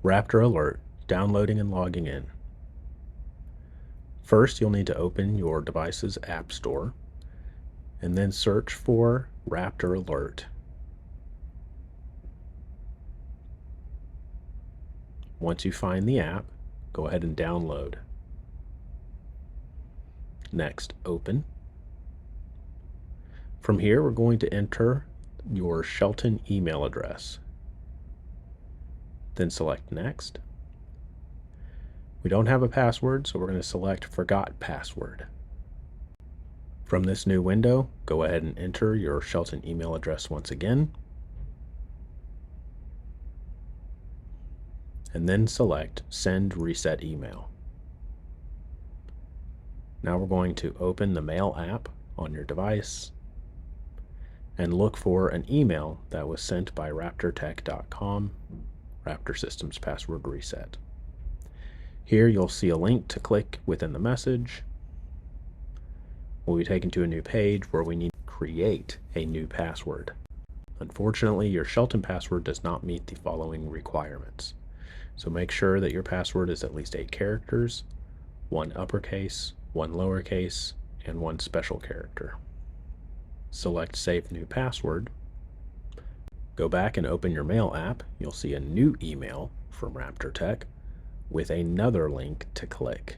Raptor alert, downloading and logging in. First, you'll need to open your device's App Store and then search for Raptor Alert. Once you find the app, go ahead and download. Next, open. From here, we're going to enter your Shelton email address. Then select Next. We don't have a password, so we're going to select Forgot Password. From this new window, go ahead and enter your Shelton email address once again, and then select Send Reset Email. Now we're going to open the Mail app on your device and look for an email that was sent by raptortech.com, Raptor Systems Password Reset. Here you'll see a link to click within the message. We'll be taken to a new page where we need to create a new password. Unfortunately, your Shelton password does not meet the following requirements. So make sure that your password is at least 8 characters, 1 uppercase, 1 lowercase, and 1 special character. Select Save New Password. Go back and open your Mail app. You'll see a new email from Raptor Tech with another link to click.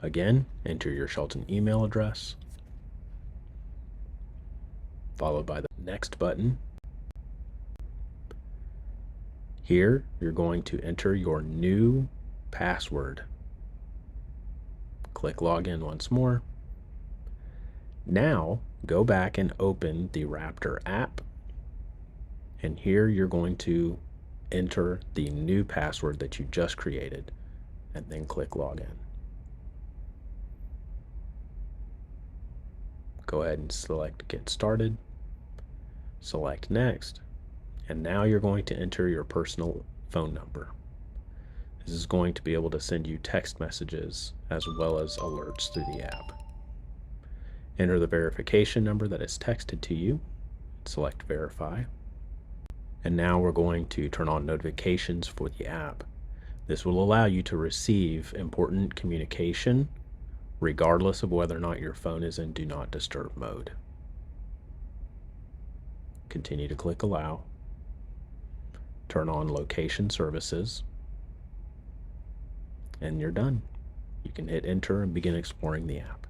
Again, enter your Shelton email address, followed by the Next button. Here, you're going to enter your new password. Click Login once more. Now, go back and open the Raptor app, and here you're going to enter the new password that you just created, and then click Login. Go ahead and select Get Started, select Next, and now you're going to enter your personal phone number. This is going to be able to send you text messages as well as alerts through the app. Enter the verification number that is texted to you, select Verify, and now we're going to turn on notifications for the app. This will allow you to receive important communication regardless of whether or not your phone is in Do Not Disturb mode. Continue to click Allow. Turn on Location Services, and you're done. You can hit Enter and begin exploring the app.